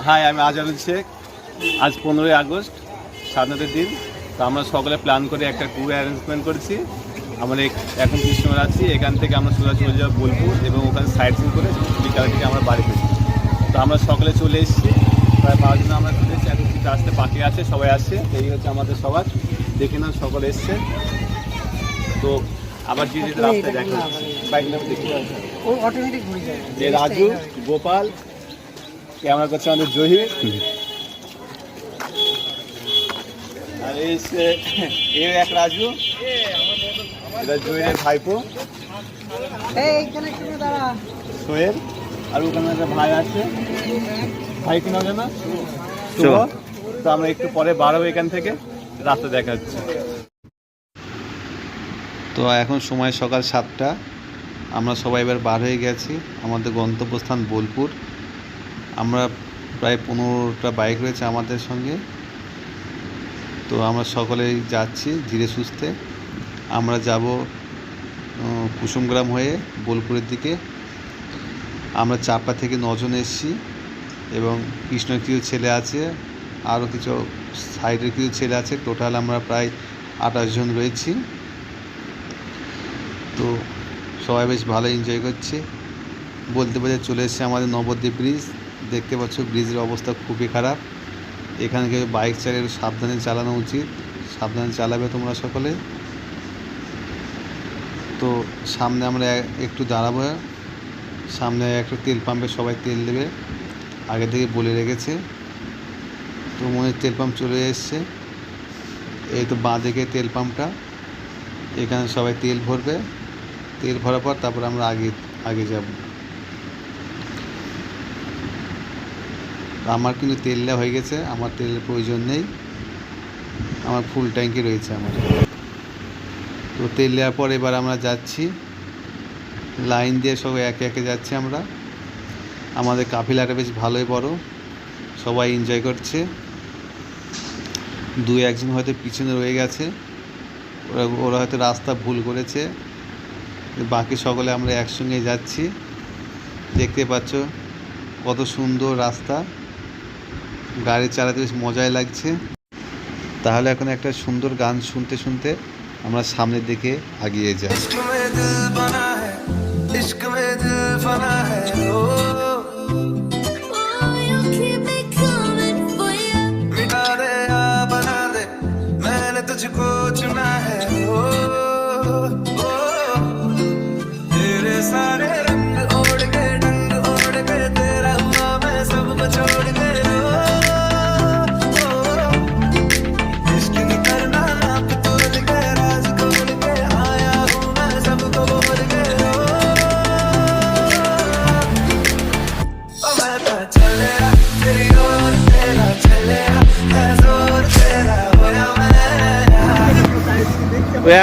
High, আমি আজহারুল শেখ। আজ 15ই August, স্বাধীনতার দিন। তো আমরা সকলে প্ল্যান করে একটা ট্যুর অ্যারেঞ্জমেন্ট করেছি। আমরা এখন কৃষ্ণনগর আছি, এখান থেকে আমরা সোজা চলে যাবো বোলপুর এবং ওখানে সাইট সিন করে বিকাল থেকে আমরা বাড়ি ফিরছি। তো আমরা সকলে চলে এসেছি, প্রায় 5 জন আমরা চলে এসেছি। এখন কিছু আসতে বাকি আছে, সবাই আসছে। এই হচ্ছে আমাদের সবার, দেখে না সকলে এসছে। তো আবার যে রাস্তায় দেখা যাচ্ছে বাইক নাম দেখি যে রাজু, গোপাল, ক্যামেরা করছে আমাদের জহির, আর এই এক রাজু, এটা জহিরের ভাইপো সোহেল, আর ওখানে একটা ভাই আছে, ভাই কি নাম জানা? শুভ। তো আমরা একটু পরে বার হবো এখান থেকে, রাস্তা দেখা যাচ্ছে। তো এখন সময় সকাল 7টা, আমরা সবাই এবার বার হয়ে গেছি। আমাদের গন্তব্যস্থান বোলপুর। আমরা প্রায় 15টা বাইক রয়েছে আমাদের সঙ্গে। তো আমরা সকলেই যাচ্ছি ধীরে সুস্থে। আমরা যাব কুসুমগ্রাম হয়ে বোলপুরের দিকে। আমরা চাপা থেকে 9 জন এসেছি এবং কৃষ্ণর কিছু ছেলে আছে, আরও কিছু সাইডের কিছু ছেলে আছে। টোটাল আমরা প্রায় 28 জন রয়েছি। তো সবাই বেশ ভালো এনজয় করছে। বলতে বলতে চলে এসেছে আমাদের নবদ্বীপ ব্রিজ। দেখতে পাচ্ছ ব্রিজের অবস্থা খুবই খারাপ। এখানে কেউ বাইক চালিয়ে একটু সাবধানে চালানো উচিত। সাবধানে চালাবে তোমরা সকলে। তো সামনে আমরা একটু দাঁড়াবো। সামনে একটা তেল পাম্পে সবাই তেল দেবে, আগে থেকে বলে রেখেছে। তো মনে তেল পাম্প চলে এসছে। এই তো বাঁ দিকে তেল পাম্পটা, এখানে সবাই তেল ভরবে। তেল ভরার পর তারপর আমরা আগে যাব। আমার কিন্তু তেল দেওয়া হয়ে গেছে, আমার তেলের প্রয়োজন নেই, আমার ফুল ট্যাঙ্কি রয়েছে আমার। তো তেল দেওয়ার পর এবার আমরা যাচ্ছি লাইন দিয়ে, সবাই একে একে যাচ্ছি আমরা। আমাদের কাফিলাটা বেশ ভালোই বড়, সবাই এনজয় করছে। 2-1 জন হয়তো পিছনে রয়ে গেছে, ওরা হয়তো রাস্তা ভুল করেছে। বাকি সকলে আমরা একসঙ্গে যাচ্ছি। দেখতে পাচ্ছ কত সুন্দর রাস্তা, গাড়ি চালাতে বেশ মজাই লাগছে। তাহলে এখন একটা সুন্দর গান শুনতে শুনতে আমরা সামনের দিকে এগিয়ে যাই।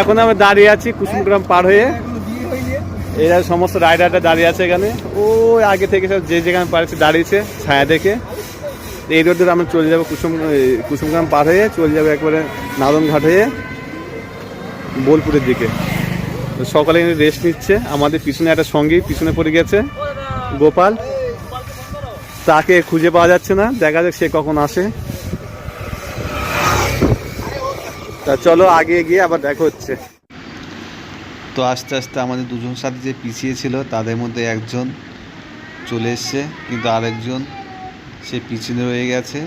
এখন আমরা দাঁড়িয়ে আছি কুসুমগ্রাম পার হয়ে। এরা সমস্ত রাইডাররা দাঁড়িয়ে আছে এখানে। ও আগে থেকে সব যে যেখানে পারছে দাঁড়িয়েছে ছায়া দেখে। এই রোড ধরে আমরা চলে যাবো কুসুমগ্রাম পার হয়ে চলে যাবো একবারে নাদনঘাট হয়ে বোলপুরের দিকে। সকালে রেস্ট নিচ্ছে। আমাদের পিছনে একটা সঙ্গী পিছনে পড়ে গেছে, গোপাল। তাকে খুঁজে পাওয়া যাচ্ছে না, দেখা যাক সে কখন আসে। তা চলো আগে গিয়ে আবার দেখা হচ্ছে। তো আস্তে আস্তে আমাদের 2 জন সাথে যে পিছিয়ে ছিল তাদের মধ্যে একজন চলে এসছে, কিন্তু আরেকজন সে পিছনে রয়ে গেছে।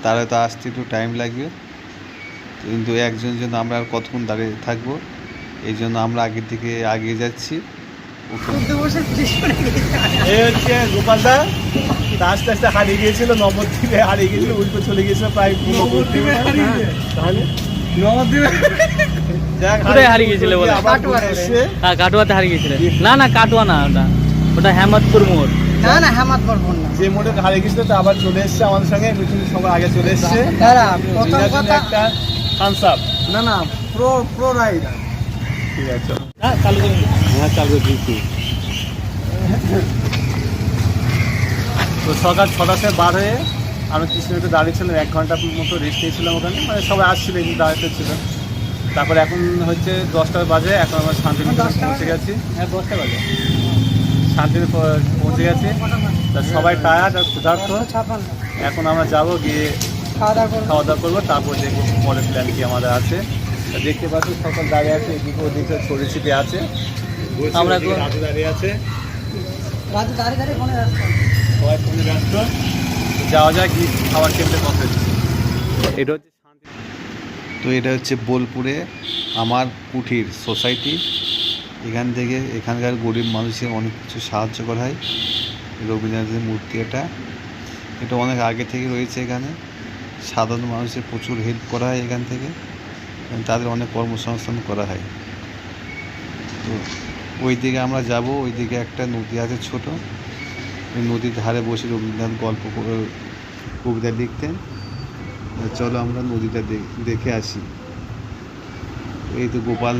তারা তো আসতে একটু টাইম লাগবে, কিন্তু একজনের জন্য আমরা আর কতক্ষণ দাঁড়িয়ে থাকবো, এই জন্য আমরা আগের দিকে এগিয়ে যাচ্ছি। এই হচ্ছে গোপালদা, আস্তে আস্তে হারিয়ে গিয়েছিল, নবদ্বীপে হারিয়ে গিয়েছিল, উল্টো চলে গিয়েছিল প্রায়। তাহলে কোথায় হারিয়ে গিয়েছিল বলে? হ্যাঁ, কাটুয়াতে হারিয়ে গিয়েছিল। না না, কাটুয়া না, ওটা হেমাদপুর মোড়। না না, হেমাদপুর মোড় না। যে মোড়ে হারিয়ে গিয়েছিল তা আবার চলে এসছে আমাদের সঙ্গে, সবার আগে চলে এসছে। একটা থামস আপ। না না, প্রো রাইডার। ঠিক আছে, হ্যাঁ চালু করুন। হ্যাঁ চালু দিচ্ছি। তো সকাল 6টার সময় বার হয়ে আমি কৃষ্ণনগরে দাঁড়িয়েছিলাম, 1 ঘন্টার মতো রেস্ট নিয়েছিলাম ওখানে। মানে সবাই আসছিল, কিন্তু দাঁড়াতে ছিল। তারপরে এখন হচ্ছে 10টা বাজে, এখন আমরা শান্তিনিকেতন পৌঁছে গেছি। হ্যাঁ 10টা বাজে। শান্তিতে পৌঁছে গেছি। তা সবাই টায়ার্ড আর ক্ষুধার্ত। এখন আমরা যাবো, গিয়ে খাওয়া দাওয়া করবো, তারপর দেখবো পরের প্ল্যান কি আমাদের আছে। তা দেখতে পাচ্ছি সকল দাঁড়িয়ে আছে, এদিকে ওদিকে ছড়িয়ে ছিটে আছে। আমরা রাজু দাঁড়িয়ে আছে, সবাই ফোনে ব্যস্ত। যাওয়া যায় কি খাবার টেবিলে বসে। এটা হচ্ছে শান্তি। তো এটা হচ্ছে বোলপুরে আমার কুঠির সোসাইটি। এখান থেকে এখানকার গরিব মানুষের অনেক কিছু সাহায্য করা হয়। রবীন্দ্রনাথের মূর্তি এটা অনেক আগে থেকে রয়েছে এখানে। সাধারণ মানুষের প্রচুর হেল্প করা হয় এখান থেকে, তাদের অনেক কর্মসংস্থান করা হয়। তো ওই দিকে আমরা যাব, ওই দিকে একটা নদী আছে ছোট, ওই নদীর ধারে বসে রবীন্দ্রনাথ গল্প কবিতা লিখতেন। চলো আমরা নদীটা দেখে আসি। এই তো গোপাল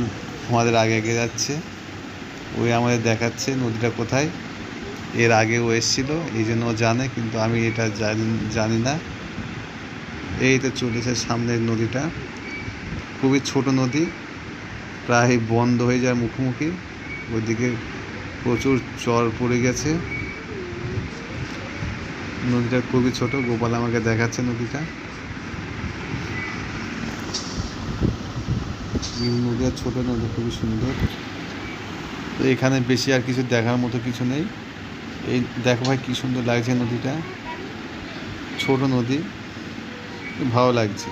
আমাদের আগে আগে যাচ্ছে, ওই আমাদের দেখাচ্ছে নদীটা কোথায়। এর আগে ও এসেছিল, এই জন্য ও জানে, কিন্তু আমি এটা জানি না। এই তো চলেছে সামনের নদীটা, খুবই ছোট নদী, প্রায় বন্ধ হয়ে যাওয়ার মুখোমুখি। ওইদিকে প্রচুর চর পড়ে গেছে। নদীটা খুবই ছোট, গোপাল আমাকে দেখাচ্ছে নদীটা। নদীটা ছোট, নদী খুবই সুন্দর। তো এখানে বেশি আর কিছু দেখার মতো কিছু নেই। এই দেখো ভাই কী সুন্দর লাগছে নদীটা, ছোট নদী, ভালো লাগছে।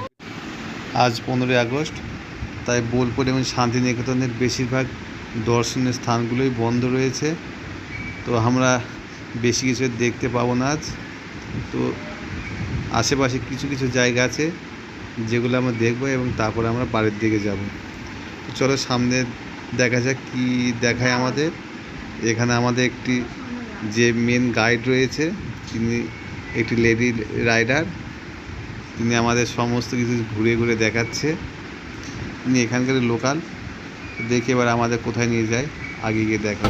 আজ 15ই আগস্ট, তাই বোলপুর এবং শান্তিনিকেতনের বেশিরভাগ দর্শনীয় স্থানগুলোই বন্ধ রয়েছে। তো আমরা বেশি কিছু দেখতে পাবো না আজ। তো আশেপাশে কিছু কিছু জায়গা আছে যেগুলো আমরা দেখবো, এবং তারপরে আমরা বাড়ির দিকে যাব। তো চলো সামনে দেখা যাক কী দেখায় আমাদের। এখানে আমাদের একটি যে মেন গাইড রয়েছে, তিনি একটি লেডি রাইডার, তিনি আমাদের সমস্ত কিছু ঘুরে ঘুরে দেখাচ্ছে। তিনি এখানকার লোকাল। দেখি এবার আমাদের কোথায় নিয়ে যায়, আগে গিয়ে দেখা।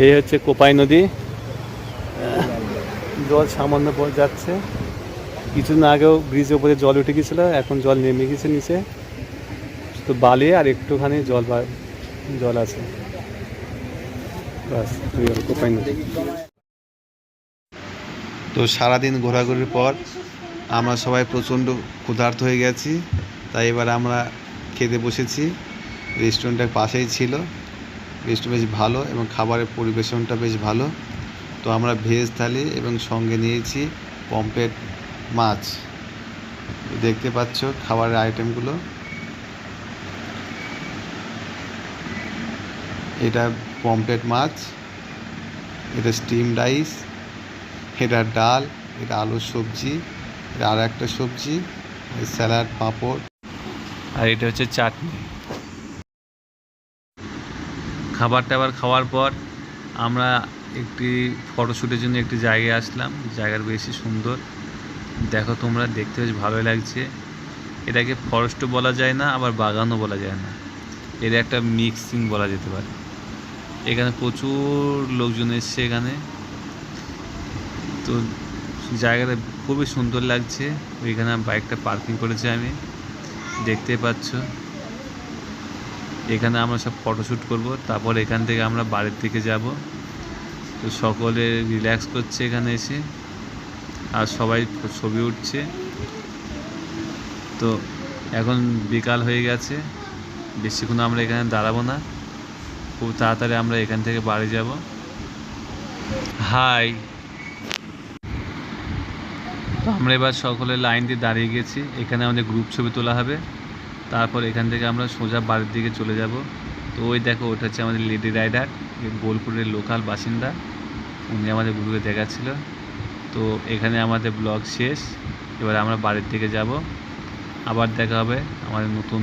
এই হচ্ছে কোপাই নদী, জল সামান্য পর যাচ্ছে। কিছুদিন আগেও ব্রিজের উপরে জল উঠে গেছিল, এখন জল নেমে গেছে নিচে, তো বালি আর একটুখানি জল আছে, বাস কোপাই নদী। তো সারাদিন ঘোরাঘুরির পর আমরা সবাই প্রচণ্ড ক্ষুধার্ত হয়ে গেছি, তাই এবার আমরা খেতে বসেছি। রেস্টুরেন্টটার পাশেই ছিল, রেস্টুরেন্ট বেশ ভালো এবং খাবারের পরিবেশনটা বেশ ভালো। তো আমরা ভেজ থালি এবং সঙ্গে নিয়েছি পমফ্রেট মাছ। দেখতে পাচ্ছ খাবারের আইটেমগুলো। এটা পমফ্রেট মাছ, এটা স্টিম রাইস, এটা ডাল, এটা আলুর সবজি, এটা আর একটা সবজি, স্যালাড, পাঁপড়, আর এটা হচ্ছে চাটনি। খাবার টাবার খাওয়ার পর আমরা একটি ফটোশ্যুটের জন্য একটি জায়গায় আসলাম। জায়গার বেশি সুন্দর, দেখো তোমরা, দেখতে বেশ ভালোই লাগছে। এটাকে ফরেস্টও বলা যায় না, আবার বাগানও বলা যায় না, এর একটা মিক্সিং বলা যেতে পারে। এখানে প্রচুর লোকজন এসছে এখানে। তো জায়গাটা খুবই সুন্দর লাগছে। ওইখানে বাইকটা পার্কিং করেছি আমি, দেখতে পাচ্ছ। এখানে আমরা সব ফটোশ্যুট করব, তারপর এখান থেকে আমরা বাড়ির দিকে যাব। তো সকলে রিল্যাক্স করছে এখানে এসে, আর সবাই ছবি উঠছে। তো এখন বিকাল হয়ে গেছে, বেশিক্ষণ আমরা এখানে দাঁড়াবো না, খুব তাড়াতাড়ি আমরা এখান থেকে বাড়ি যাব। হাই। তো আমরা এবার সকলে লাইন দিয়ে দাঁড়িয়ে গেছি, এখানে আমাদের গ্রুপ ছবি তোলা হবে, তারপর এখান থেকে আমরা সোজা বাড়ির দিকে চলে যাব। তো ওই দেখো, ওটা হচ্ছে আমাদের লেডি রাইডার, বোলপুরের লোকাল বাসিন্দা, উনি আমাদের ঘুরে দেখাচ্ছিল। তো এখানে আমাদের ব্লগ শেষ, এবার আমরা বাড়ির দিকে যাব। আবার দেখা হবে আমাদের নতুন